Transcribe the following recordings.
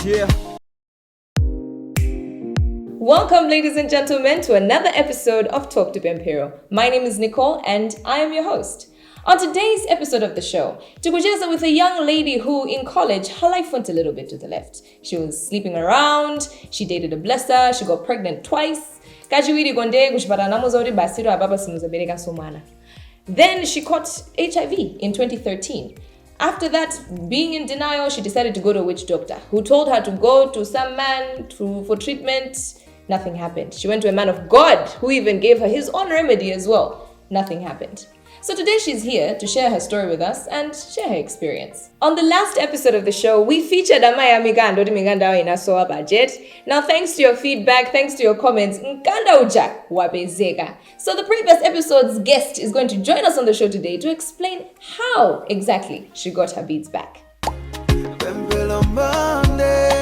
Yeah. Welcome, ladies and gentlemen, to another episode of Talk to Pemphero. My name is Nicole, and I am your host. On today's episode of the show, tukujeza with a young lady who, in college, her life went a little bit to the left. She was sleeping around, she dated a blesser, she got pregnant twice. Then she caught HIV in 2013. After that, being in denial, she decided to go to a witch doctor who told her to go to some man for treatment. Nothing happened. She went to a man of God who even gave her his own remedy as well. Nothing happened. So today she's here to share her story with us and share her experience. On the last episode of the show, we featured Amaya Migando di Miganda in Asoa Budget. Now, thanks to your feedback, thanks to your comments, Nkanda Uja Wabezega. So the previous episode's guest is going to join us on the show today to explain how exactly she got her beads back. Pemphero Mphande.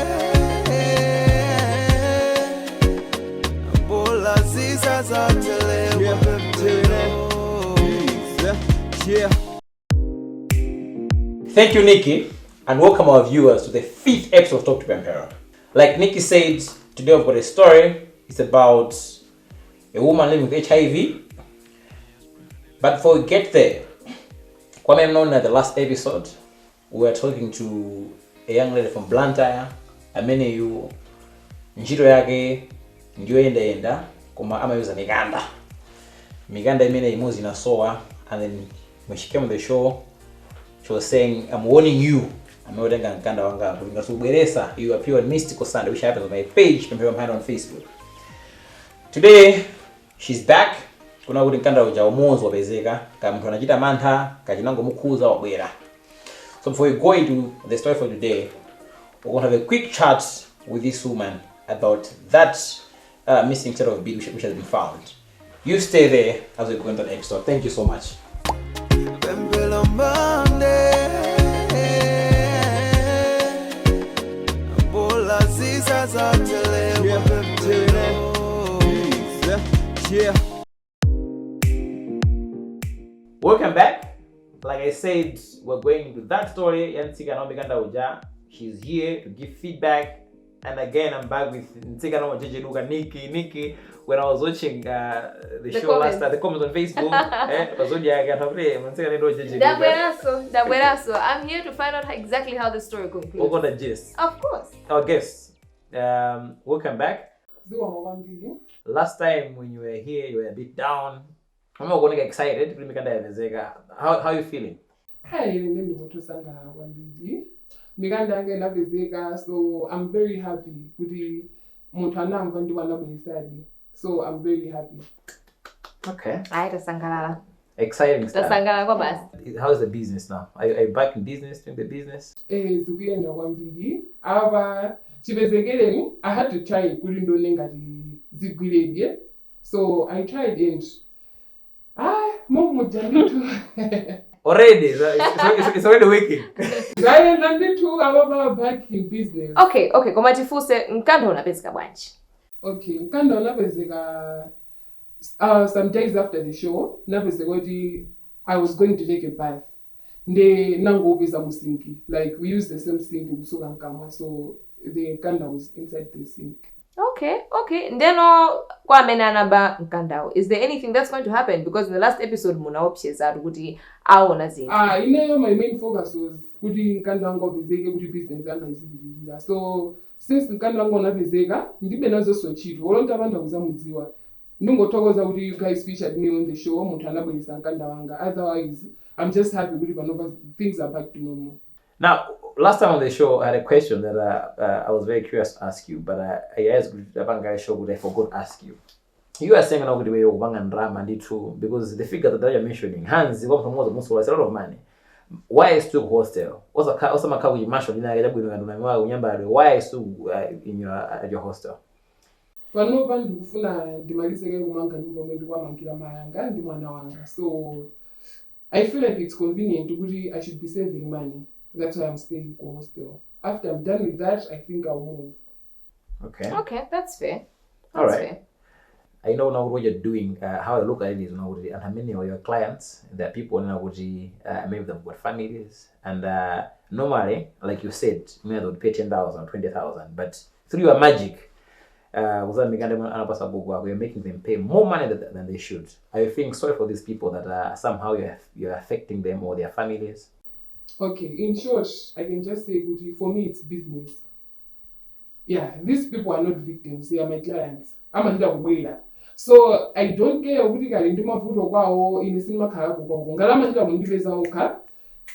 Yeah. Thank you, Nikki, and welcome our viewers to the 5th episode of Talk to Pemphero. Like Nikki said, today we've got a story. It's about a woman living with HIV. But before we get there, Kwame known at the last episode, we were talking to a young lady from Blantyre. And many of you, njito yake, ndio enda kuma ama yuza Miganda. Miganda imene imuzi na soa, and then when she came on the show, she was saying, I'm warning you. I'm not going to you appear on Mystical Sunday, which happens on my page, Pemphero Mphande on Facebook. Today, she's back. Kuna kuti nkanda uja umonzo wapezeka kama mtu anajita mantha kajinango mukuza wabwera. So before we go into the story for today, we're going to have a quick chat with this woman about that missing set of beads which has been found. You stay there as we go into the episode. Thank you so much. Pemphero Mphande. Yeah. Welcome back. Like I said, we're going into that story. Yantika Miganda Uja. She's here to give feedback. And again, I'm back with Ntika no Jeje Luka Nikki. When I was watching the show comments. last time, the comments on Facebook, Zodiak TV. Dabweraso. I'm here to find out exactly how the story concludes. We're gonna gist. Of course. Our guests, welcome back. Last time when you were here, you were a bit down. I'm not gonna get excited. How are you feeling? So I'm very happy. So I'm very happy. Okay. Sangala. Exciting stuff. Sangala. How's the business now? Are you back in business, doing the business? I had to try so I tried and already, it's already working. I'm back in business. Okay. Komatifuse nkanda unapezeka bwanji. Okay, nkanda unapezeka some days after the show, I was going to take a bath. Nde nango ubisa musinki. Like we use the same sink in Sugankama, so the nkanda was inside the sink. Okay. Ndeno kwa menana ba nkandao. Is there anything that's going to happen? Because in the last episode muna options kuti aona zinto. My main focus was kuti nkanda wango bezeke kuti business yanga izibilila. So since nkanda wango nabezeka, ndibe nazo sochito. Olonta abantu kuzamudziwa. Ndingothokoza kuti you guys featured me on the show. Muntu anabwelisa nkanda wanga. Otherwise, I'm just happy kuti things are back to normal. Now, last time on the show, I had a question that I was very curious to ask you, but I asked the show, but I forgot to ask you. You are saying now the way you and drama and true because the figure that you're mentioning, hands, you come from most of a lot of money. Why is still hostel? What's a macaw you mentioned why is still at your hostel? So I feel like it's convenient. I should be saving money. That's why I'm staying in hostel. After I'm done with that, I think I'll move. Okay, that's fair. All right. Fair. I know now what you're doing, how I look at it is now, and how many of your clients, there are people now, maybe they've got families, and normally, like you said, maybe they would pay 10,000 or 20,000, but through your magic, you're making them pay more money than they should. Are you feeling sorry for these people that somehow you're affecting them or their families? Okay, in short, I can just say, for me, it's business. Yeah, these people are not victims, they are my clients. I'm a little so I don't care ukuthi kale ndimavuto kwawo inesinima khaya kwawo ngalama ndikabundiveza ukha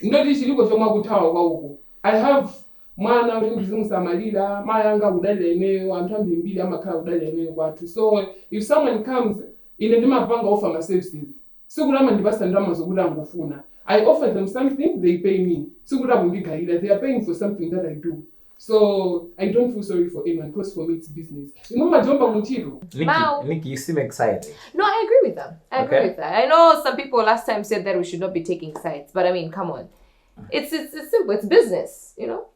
ndoti chiliko chomwe kuthawa kwawo I have mwana kuti ndizimusamalira mayanga kudalene anthu ambiri amakhala kudalene kwathu. So if someone comes ine ndimapanga offer my services sikulama ndibasa ndama zokuti angofuna I offer them something, they pay me. Sikuti akundigayira, they are paying for something that I do. So I don't feel sorry for anyone because for me it's business. Nikki, you seem excited. No, I agree with them. I agree with that. I know some people last time said that we should not be taking sides, but I mean, come on. It's simple. It's business, you know?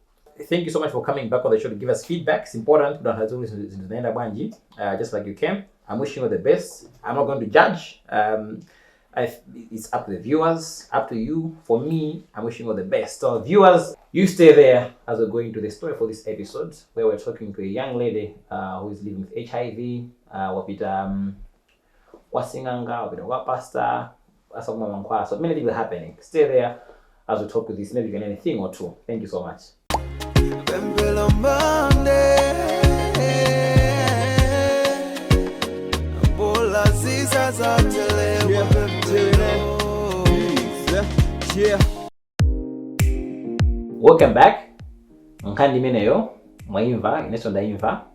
Thank you so much for coming back on the show to give us feedback. It's important. Just like you came. I'm wishing you the best. I'm not going to judge. It's up to the viewers, up to you. For me, I'm wishing you the best. So viewers, you stay there as we're going to the story for this episode, where we're talking to a young lady who is living with HIV. So many things are happening. Stay there as we talk to this maybe even anything or two. Thank you so much. Pemphero Mphande. Bola ziza za telewa. Welcome back. Nkandi meneyo mwaimva ineso ndaimva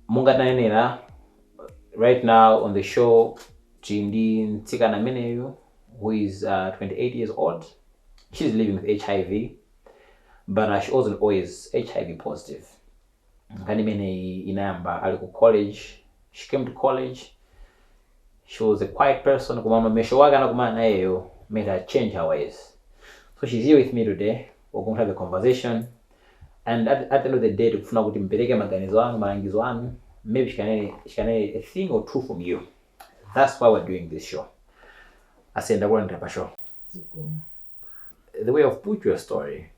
mungatanenera right now on the show Chindi Ntikana meneyo who is 28 years old. She's living with HIV, but she wasn't always HIV positive. Nkandi mene inamba aliku college. She came to college. She was a quiet person. Made her change her ways. So she's here with me today. We're going to have a conversation. And at the end of the day, maybe she can a thing or two from you. That's why we're doing this show. I said the way I've put your story,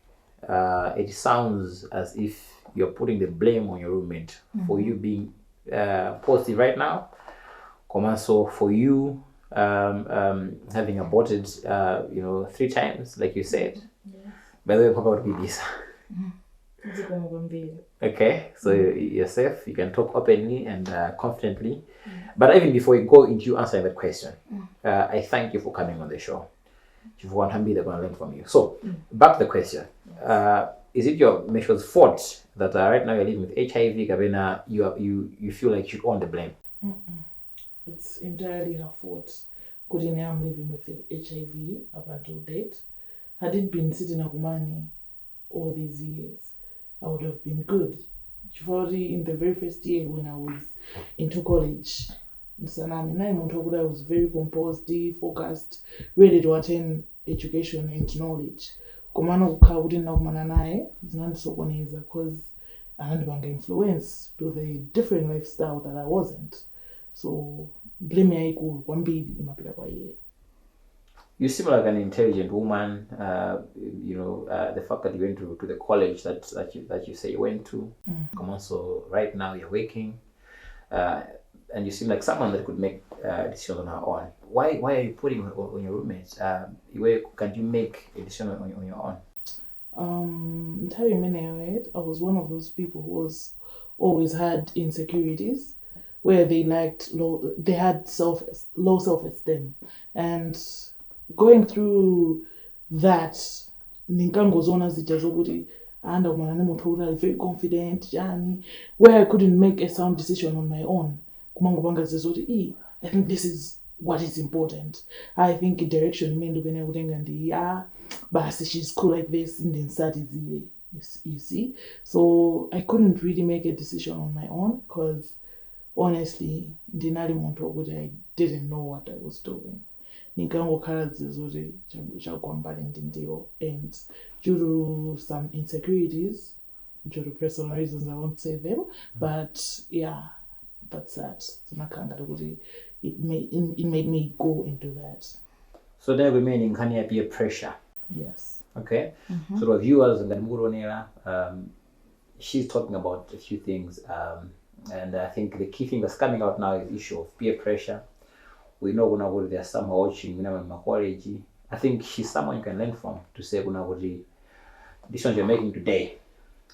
it sounds as if you're putting the blame on your roommate for you being positive right now. So for you having aborted 3 times, like you said. Yes. By the way, Papa would be this. Okay, so you're safe, you can talk openly and confidently. But even before we go into you answering the question, I thank you for coming on the show. If you want to be, they're going to learn from you. So back to the question. Is it your Mesho's fault that right now you're living with HIV, Gabena, you feel like you own the blame? It's entirely her fault. Kudine, I'm living with HIV up until date. Had it been sitting at Kumani all these years, I would have been good. Already in the very first year when I was into college, I was very composed, focused, ready to attend education and knowledge. Kumano wouldn't know mananae, it's not so easy because I had been influenced to the different lifestyle that I wasn't. So blame me equal one bit in my You seem like an intelligent woman. The fact that you went to the college that you say you went to. Come on, so right now you're working, and you seem like someone that could make decisions on her own. Why are you putting on your roommates? Can you make a decision on your own? I was one of those people who was always had insecurities, where they had low self-esteem, and going through that, ninkangozona zijazokuti and I'm very confident, where I couldn't make a sound decision on my own. I think this is what is important. I think in direction but she's cool like this and then start easy, you see. So I couldn't really make a decision on my own because honestly, I didn't know what I was doing. And due to some insecurities, due to personal reasons, I won't say them, but yeah, that's that. It made me go into that. So there remaining can peer pressure. Yes. Okay. So the viewers and the she's talking about a few things, and I think the key thing that's coming out now is the issue of peer pressure. We know when there's someone watching, I think she's someone you can learn from to say the decisions you're making today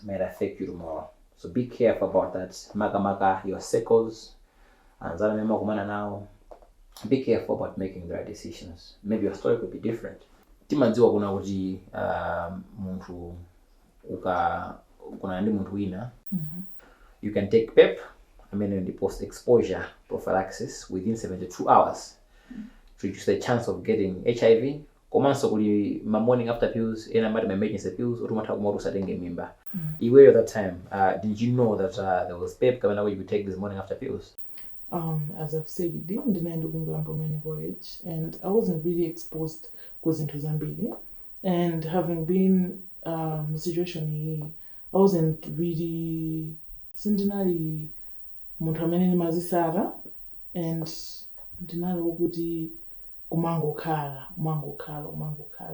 might affect you tomorrow. So be careful about that. Maga your circles, and now be careful about making the right decisions. Maybe your story could be different. Timanziwa kuna kuti muntu kuna ndi muntu wina. You can take PEP, in the post-exposure prophylaxis within 72 hours to reduce the chance of getting HIV. Komanso kuli morning after pills, my emergency pills, utumata kumoto satenge mimba. Iwe at that time, did you know that there was PEP coming out where you could take this morning after pills? As I've said, it didn't deny the and I wasn't really exposed into Zambia. And having been situation I wasn't really sindinali muntu amene mazisara and ndinali ukuthi kumangokhala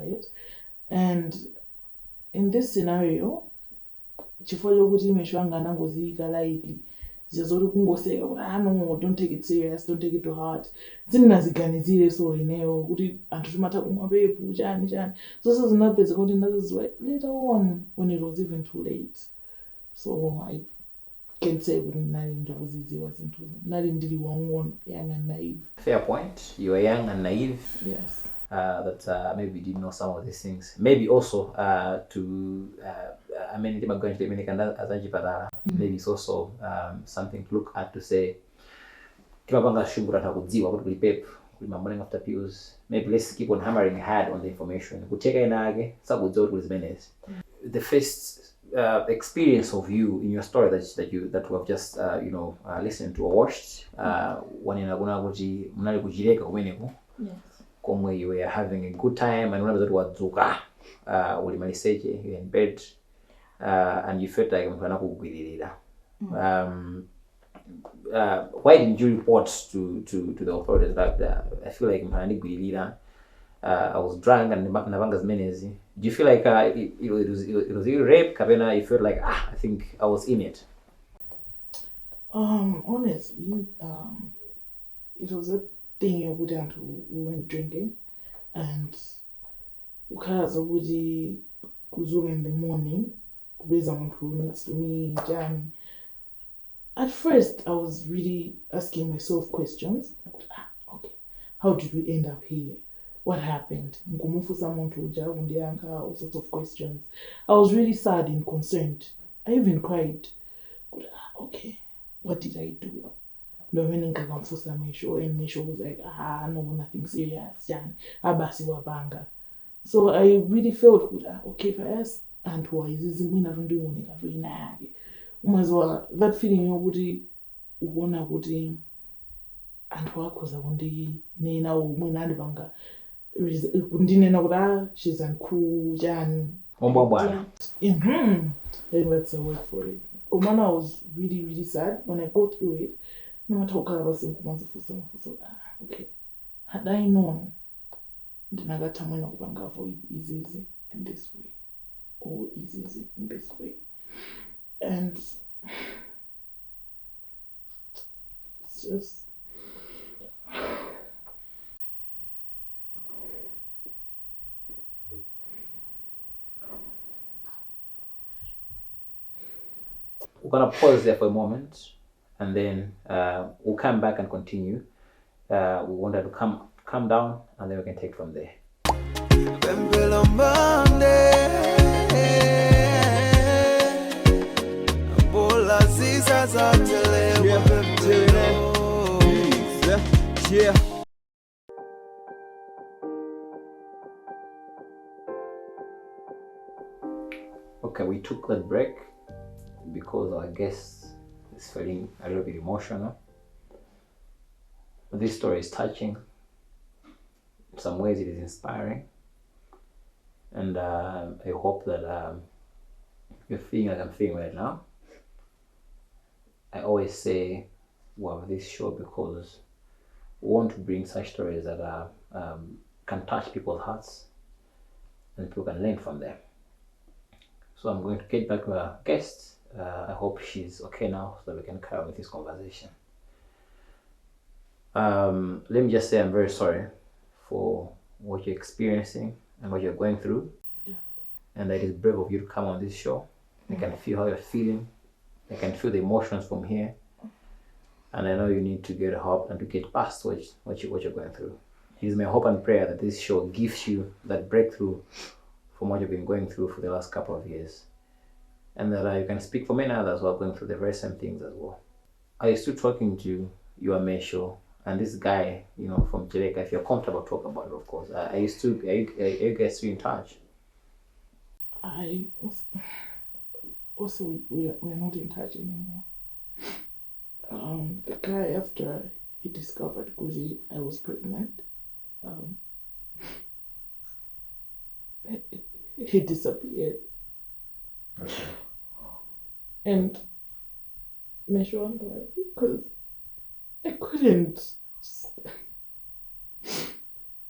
it. And in this scenario chifukwa chokuti imesho anga nangoziyika lightly zizoti kungoseka kuti no, don't take it serious, don't take it to heart. Sindinaziganizire so ineyo kuti anthu timatha kumwa pepu chani so zinapeza kuti ndazizwa later on when it was even too late. So I can say kuti nali ndikuziziwa zinthu nali ndili wang'ono, young and naive. Fair point. You were young and naive. Yes. That maybe you didn't know some of these things. Maybe also maybe it's also something to look at to say morning after pills. Maybe let's keep on hammering hard on the information. The first experience of you in your story that we have just listened to or watched Yes. You were having a good time and remember that was Zuka you're in bed and you felt like why didn't you report to the authorities that I feel like I was drunk and Navanga's menezi? Do you feel like it was rape? Kabena, you felt like I think I was in it? Honestly, it was a thing you wouldn't. We went drinking, and ukaza ukuthi kuzuka in the morning kubeza umuntu next to me Jan. At first I was really asking myself questions. Okay, how did we end up here? What happened? Ngumufusa umuntu uja undiyanka, all sorts of questions. I was really sad and concerned. I even cried. Okay, what did I do? No, meaning kakamfusa Mesho, and Mesho was like, no, nothing serious, Jan. Abasi wabanga. So I really felt good. Okay, if I ask Aunt why is this when I don't do anything, that feeling you would wanna go to Aunt was a one day, Nena, Munadbanga. She's uncool, Jan. That's a word for it. Omana was really, really sad when I go through it. No matter what okay. Had I known, then I got time when I avoid easy in this way, or easy in this way, and it's just. We're gonna pause there for a moment, and then we'll come back and continue. We want her to calm down, and then we can take from there. Pemphero Mphande, Bola Ziza Zatelewa Pemphero. Yeah. Okay, we took that break because our guest is feeling a little bit emotional. But this story is touching. In some ways it is inspiring. And I hope that you're feeling like I'm feeling right now. I always say we have this show because we want to bring such stories that can touch people's hearts and people can learn from them. So I'm going to get back to our guest. I hope she's okay now so that we can carry on with this conversation. Let me just say I'm very sorry for what you're experiencing and what you're going through. Yeah. And that it is brave of you to come on this show. I can feel how you're feeling. I can feel the emotions from here. And I know you need to get help and to get past what you're going through. It is my hope and prayer that this show gives you that breakthrough from what you've been going through for the last couple of years. And that you can speak for many others who are going through the very same things as well. I used to talking to you on my show, and this guy, from Jamaica, if you're comfortable, talk about it, of course. Are you guys still in touch? We're not in touch anymore. The guy, after he discovered Goody, I was pregnant. He disappeared. Okay. And because I couldn't.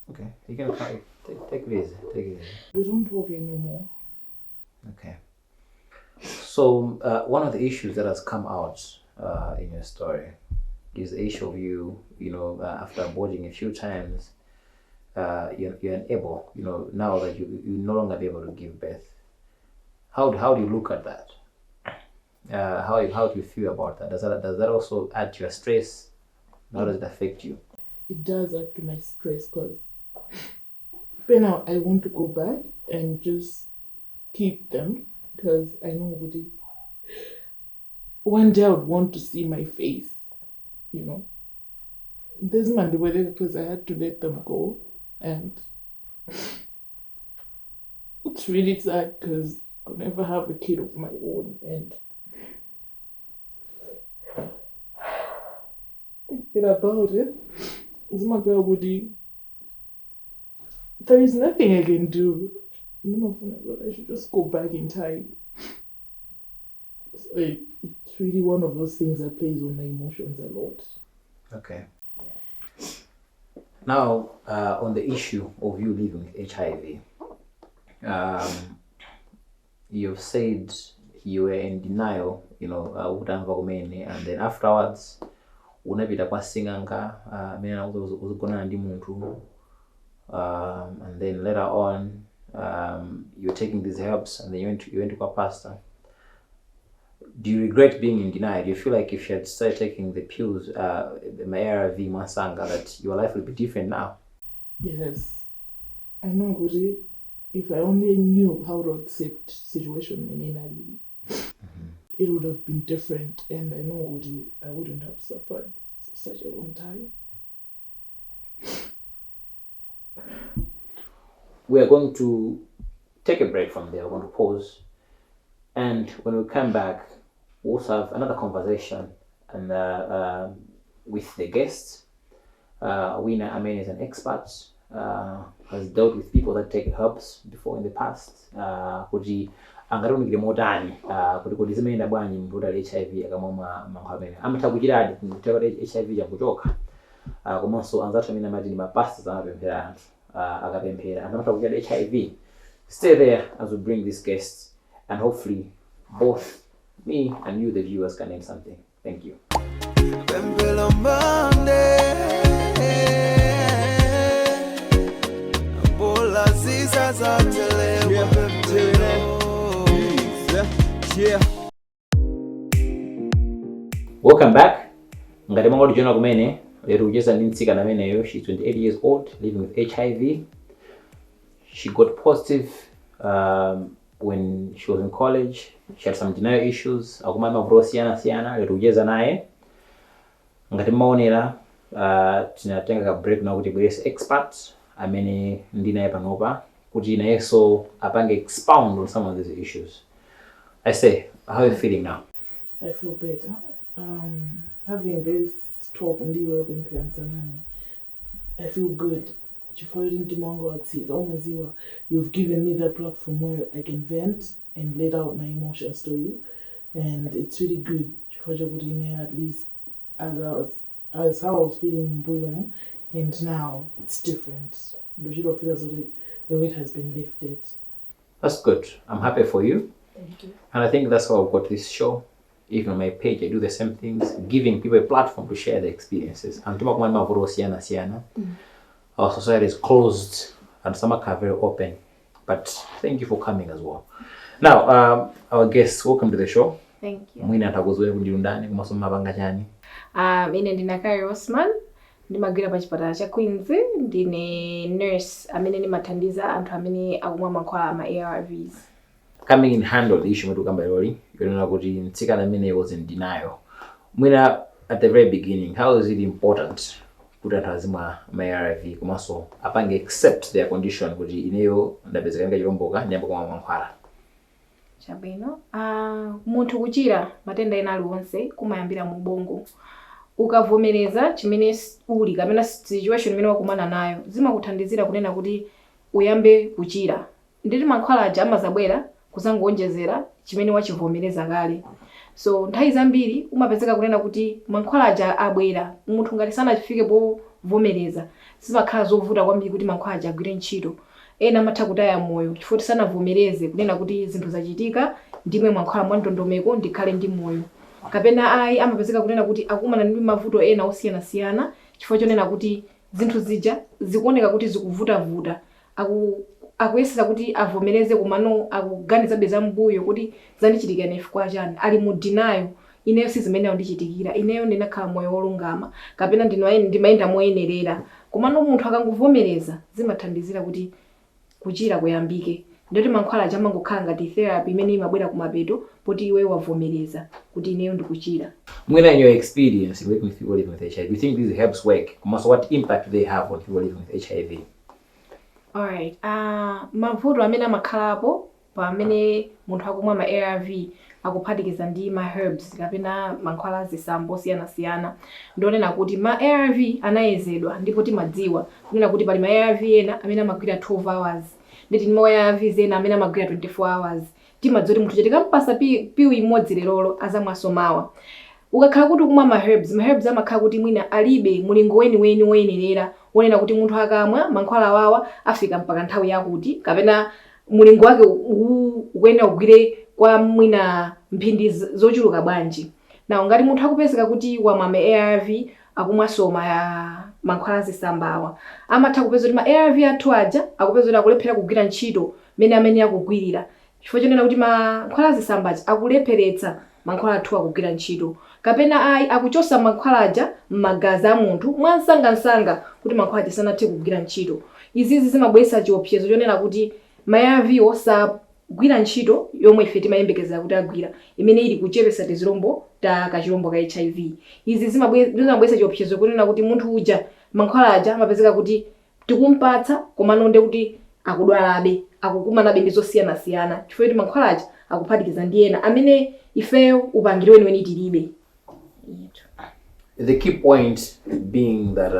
Okay, you can take it easy. Take it easy. We don't talk anymore. Okay. So one of the issues that has come out in your story is the issue of you, after aborting a few times, you're unable, now that you no longer be able to give birth. How do you look at that? How do you feel about that? Does that also add to your stress? How does it affect you? It does add to my stress because now I want to go back and just keep them because I know Goody. One day I would want to see my face, This man, the wedding, because I had to let them go, and it's really sad because I'll never have a kid of my own, and thinking about it, it's my girl Woody. There is nothing I can do. I should just go back in time. It's really one of those things that plays on my emotions a lot. Okay. Now, on the issue of you living with HIV, you've said you were in denial, and then afterwards, unapita kwa sing'anga, uzigona ndi muntu, and then later on, you're taking these herbs, and then you went to a pastor. Do you regret being in denial? Do you feel like if you had started taking the pills, the ARV, Masanga, that your life would be different now? Yes. I know, Goody. If I only knew how to accept situation in it would have been different. And I know, Goody, I wouldn't have suffered for such a long time. We are going to take a break from there. We're going to pause. And when we come back, we'll also have another conversation and with the guests. Wina Amen is an expert, has dealt with people that take herbs before in the past. Kuti angatonekere motani kuti zimayenda bwanji mndu ali HIV akamwa mankhwala amene amathakuchiradi kuteka HIV chakuchoka komanso anzathu amene amati ndi mapastors amapemphera anthu akapemphera anthu amathakuchiradi HIV. Stay there as we bring these guests, and hopefully both me and you, the viewers, can learn something. Thank you. Pemphero Mphande, bola ziza za telewa Pemphero. Welcome back. Ngati mwangu tijoina kumene lero ujeza ndi mtsikana ameneyo. She's 28 years old, living with HIV. She got positive when she was in college. She had some denial issues. Akuma mavuto siyana lero ujeza naye. Ngati maonera tinatenga ka break na kuti bwese expert amene ndi naye panopa kuti nayeso apange expound on some of these issues. I say, how are you feeling now? I feel better. Having this talk and deal with parents and I feel good. You've given me that platform where I can vent and let out my emotions to you, and it's really good. At least as how I was feeling, and now it's different. the weight has been lifted. That's good. I'm happy for you. Thank you. And I think that's how I've got this show. Even on my page, I do the same things, giving people a platform to share their experiences. And our society is closed and some are very open. But thank you for coming as well. Now, our guests, welcome to the show. Thank you. Mwina atakuzoea kujirundani kumasoma mabanga chani. Ine ndina Kari Osman, ndimagwira pa chipatala cha Queens, ndine nurse amene ndimathandiza anthu amene akumwa mankhwala ama ARVs. Coming in hand on the issue mwetu kamba lori, yonena kuti nsikana amene was in denial. Mwina at the very beginning, how is it important kuti anthu azimwa ma ARV komanso apange accept their condition kuti ineyo ndapezeka ngachilomboka ndiyamba kumwa mankhwala? Chabwino, munthu kuchira matenda ena aliwonse kumayambira mu bongo. Ukavomereza chimene uli kapena situation imene wakumana nayo, zimakuthandizira kunena kuti uyambe kuchira. Nditi mankhwala aja amazabwera kuzangonjezera chimene wachivomereza kale. So nthawi zambiri umapezeka kunena kuti mankhwala aja abwera, munthu ngati sanachifike povomereza, zimakhala zovuta kwambiri kuti mankhwala aja agwire ntchito. Ena amatha kutaya moyo chifukwa sanavomereze kunena kuti zinthu zachitika ndimwe mankhwala mwa ndondomeko ndikhale ndi moyo. Kapena ayi amapezeka kunena kuti akumana ndi mavuto ena osiyana-siyana chifukwa chonena kuti zinthu zija zikuoneka kuti zikuvuta-vuta. Akuyesera kuti avomereze kumano akuganiza beza mbuyo kuti zandichitikira chifukwa chani. Ali mu denial, ineyo si zimene ndichitikira, ineyo ndinakhala moyo wolungama, kapena ndimayenda moyenerera. Kumano munthu akangovomereza zimathandizira kuti kuchira kuyambike. Ndoti mankhwala aja amangokhala ngati therapy imene imabwera kumapeto poti iwe wavomereza kuti ineyo ndikuchira. Mwina in your experience working with people living with HIV, do you think these herbs work? Also, what impact do they have on people living with HIV? Alright, mavuto amene amakhalapo pamene munthu akumwa ma ARV akuphatikiza ndi ma herbs kapena mankhwala zisambo osiyana-siyana. Ndionena kuti ma ARV anayezedwa ndipo timadziwa kunena kuti pali ma ARV ena amene amagwira 12 hours. Nditi ma ARV ena amene amagwira 24 hours. Timadziwa kuti munthu chitikampasa piu imodzi lerolo azamwasomawa. Ukakhala kuti kumwa ma herbs amakhala kuti mwina alibe mulingo weni woyenerera wonena kuti munthu akamwa mankhwala wawa afika mpaka nthawi yakuti kapena mulingo wake ukuyenera kugwire kwa mwina mphindi zochuluka bwanji. Na ngati munthu akupezeka kuti wamwa ma ARV akumwasoma ya mankhwala zisambawa, amatha kupeza kuti ma ARV athu aja akupeza kuti akulephera kugwira ntchito amene akugwirira. Chifukwa chonena kuti mankhwala zisambaji akulepheretsa mankhwala athu akugwira ntchito. Kapena ayi akuchosa mankhwala aja m'magazi a munthu mwansanga kuti mankhwala aja sanathe kugwira ntchito. Izi zimabweretsa chiopsezo chonena kuti ma ARV osagwira ntchito yomwe ife timayembekezera kuti agwira, imene ili kuchepesa tizilombo ta kachilombo ka HIV. Izi zimabweretsa chiopsezo kunena kuti munthu uja mankhwala aja amapezeka kuti tikumpatsa komano nde kuti akudwalabe, akukumanabe ndi zosiyana-siyana chifukwa kuti mankhwala aja akuphatikiza ndi ena amene ifeyo upangiri weniweni tilibe. The key point being that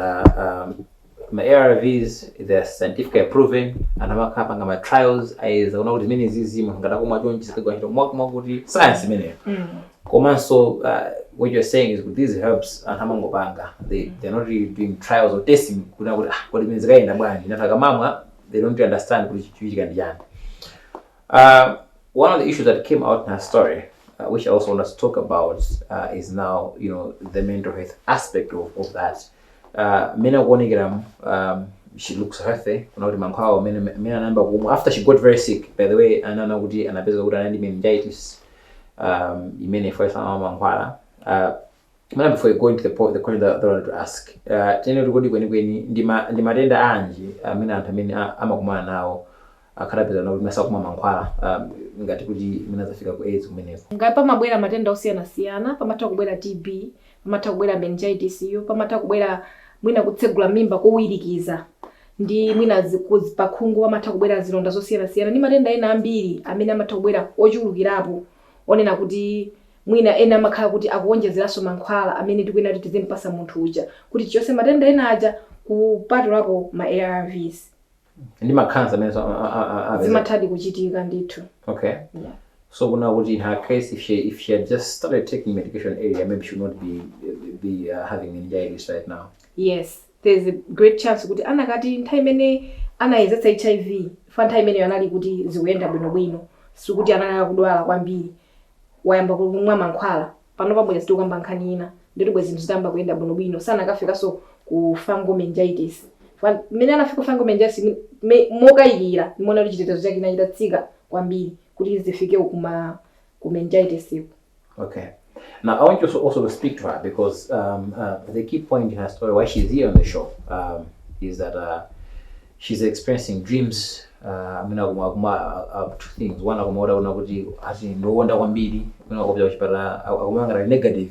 my ARVs, they're scientifically proven, and I'm having my trials. I don't know many zizi mangata kuma chonchi sikwa hito mwakuti science mene. So what you're saying is with these herbs and hamango banga, they're not really doing trials or testing. Kuna what it means guy na bwana inataka mama, they don't really understand which can be. One of the issues that came out in her story, which I also want to talk about, is now, you know, the mental health aspect of that. Mena Wonigram, she looks healthy. After she got very sick, by the way, Anana Woody and Abezo meningitis, for example, before you go into the question that I wanted to ask, Ndimadenda Anji, Amakumana now. Akarabiza na umesa kuma mankhwala ngati kuti minazafika ku AIDS kumeneko. Ngapa mabwera matenda osiyana-siyana, pamatha kubwera TB, pamatha kubwera meningitis yo, pamatha kubwera mwina kutsegula mimba kowirikiza. Ndi mwina pakhungu pamatha kubwera zilonda zosiyana-siyana. Ndi matenda ena ambiri amene amatha kubwera ochulukirapo. Onena kuti mwina ena amakhala kuti akuonjezeraso mankhwala amene tikuyenera kuti tizimpasa munthu uja. Kuti chonse matenda ena aja kupatulapo ma ARVs. Ndi makanza mezo zimathadi kuchitika ndithu. Okay. Yeah. So now in her case, if she had just started taking medication earlier, maybe she would not be having meningitis right now. Yes, there's a great chance kuti anakati nthawi imene anayezetsa HIV fanthawi imeneyo anali kuti zikuyenda bwinobwino sikuti anali akudwala kwambiri wayamba kumwa mankhwala pano pabwera sitikamba nkhani ina nditi bwe zinthu zitamba kuyenda bwinobwino sana akafikaso ku fungal meningitis mmene anafika fungal meningitis mokayikira nimona kuti chitetezo chake chinachitatsika kwambiri kuti zifike ku meningitis. Okay. Now, I want you also to speak to her because the key point in her story, why she's here on the show, is that she's experiencing dreams. Two things. One, no wonder one bidi, negative,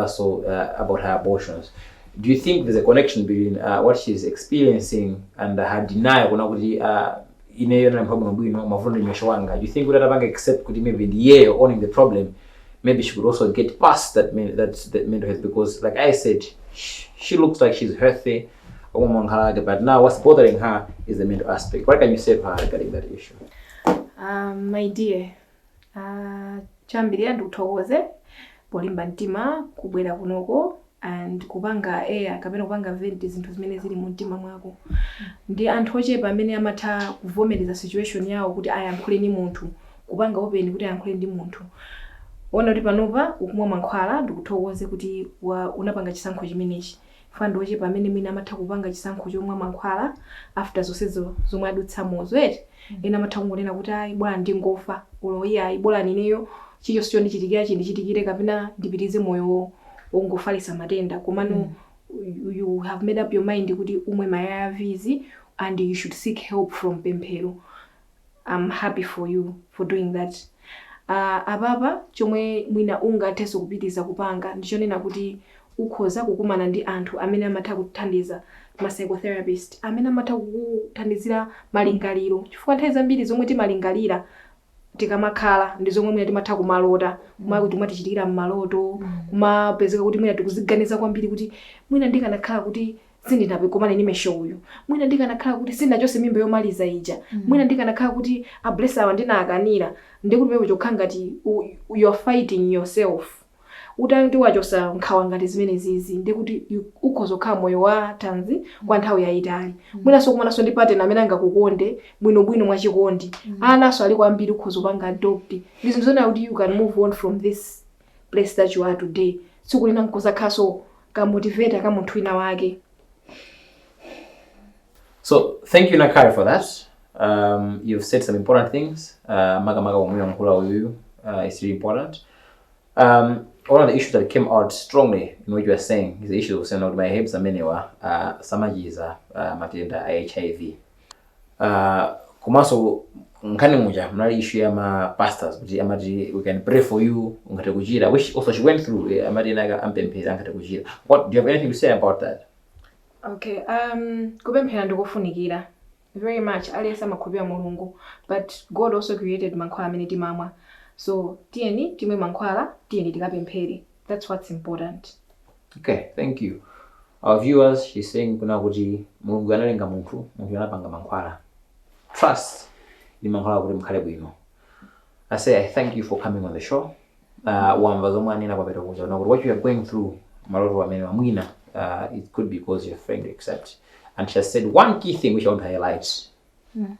so about her abortions. Do you think there's a connection between what she's experiencing and her denial? Do you think we don't accept could maybe in the year owning the problem, maybe she could also get past that mental health? Because like I said, she looks like she's healthy, but now what's bothering her is the mental aspect. What can you say to her regarding that issue? My dear, chambiri ndikuthokoze polimba mtima kubwera kunoko and kupanga air kapena kupanga vent zinthu zimene zili mu mtima mwako. Ndi anthu ochepa amene amatha kuvomereza situation yawo kuti ayankhule ndi munthu, kupanga open kuti ayankhule ndi munthu. Ona kuti panopa ukumwa mankhwala ndikuthokoze kuti unapanga chisankho chimenechi. Fando ochepa amene mwina amatha kupanga chisankho chomwa mankhwala after zonsezo zomwe adutsamo eti. Ena amatha kungonena kuti ayi bwana ndingofa, ulo iya ayi bora nineyo chicho ndichitikire kapena ndipitize moyo ongofalisa matenda. Komano you have made up your mind kuti umwe ma ARVs and you should seek help from Pemphero. I'm happy for you for doing that. Ababa chomwe mwina ungatheso kupitiza kupanga ndichonena kuti ukhoza kukumana ndi anthu amene amatha kuthandiza ma psychotherapist amene amatha kuthandizira malingaliro. Chifukwa nthawi zambiri zomwe timalingalira tikamakhala ndi zomwe mwina timatha kumalota kuti mwatichitikira mmaloto kumapezeka kuti mwina tikuziganiza kwambiri kuti mwina ndikanakhala kuti sindinapekomane ni mesho uyu, mwina ndikanakhala kuti sindinachose mimba yomaliza ija, mwina ndikanakhala kuti abless awa ndinakanira. Ndikuti pepo chokha ngati you are fighting yourself. Utanti wachosa nkhawa ngati zimene zizi ndikuti ukhoza kukhala moyo wa tanzi kwa nthawi yayitali. Mwina sokumanaso ndi partner amene angakukonde bwinobwino mwachikondi. Anaso ali kwambiri ukhoza kupanga adopt. This is not you can move on from this place that you are today. Sikulina nkoza khaso ka motivator ka munthu wina wake. So thank you Nakari for that. You've said some important things. It's really important. One of the issues that came out strongly in what you were saying is the issue of saying out my hips amenewa samajiza matenda HIV. Kumaso nkani muja mnali issue ya ma pastors kuti amati we can pray for you ngate kujira, which also she went through amati naga ampempeza ngate kujira. What do you have anything to say about that? Okay, kupemphera ndikofunikira very much aliyesa makhulupirira Mulungu, but God also created mankhwala amene timamwa. So tieni timwe mankhwala tieni tikapemphere. That's what's important. Okay, thank you. Our viewers, she's saying kuna kuti Mulungu analenga munthu anapanga mankhwala. Trust ni mankhwala kuti mkhale bwino. I say I thank you for coming on the show. Wamva zomwe anena kwa kuti what you are going through maloto amene mwina it could be because you're afraid to accept. And she has said one key thing which I want to highlight.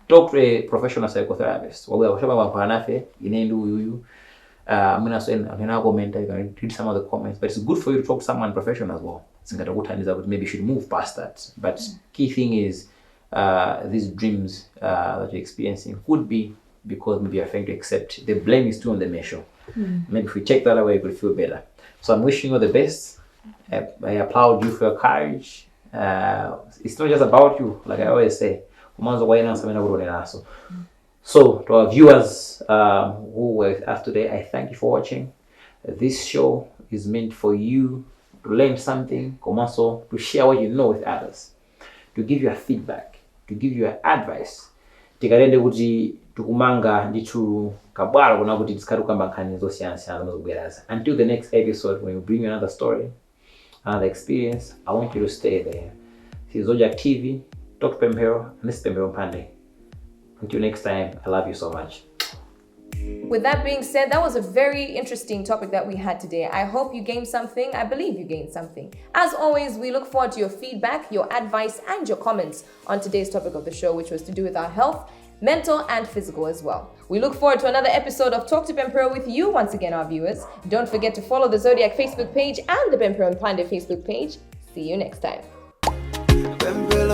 Talk to a professional psychotherapist. Wawe washaba mankhwala nafe inendu uyu. Mwina so ena comment, you can read some of the comments, but it's good for you to talk to someone professional as well. Singata kuthandiza kuti maybe you should move past that. But key thing is these dreams that you're experiencing could be because maybe you're afraid to accept. The blame is still on the measure. Maybe if we take that away, it will feel better. So I'm wishing you the best. I applaud you for your courage. It's not just about you, like I always say. So to our viewers who were with us today, I thank you for watching. This show is meant for you to learn something, also to share what you know with others, to give you a feedback, to give you advice. Tikarende kuti tukumanga nditu kabwalo kuna kuti tisikatuka nkhani zosiyana zomuzobweraza. Until the next episode when we bring you another story, another experience, I want you to stay there. This is Zodiak TV, Dr. Pemphero, and this is Pemphero Mphande. Until next time, I love you so much. With that being said, that was a very interesting topic that we had today. I hope you gained something. I believe you gained something. As always, we look forward to your feedback, your advice, and your comments on today's topic of the show, which was to do with our health, mental and physical as well. We look forward to another episode of Talk to Pemphero with you once again, our viewers. Don't forget to follow the Zodiac Facebook page and the Pemphero Mphande Facebook page. See you next time. Pemphero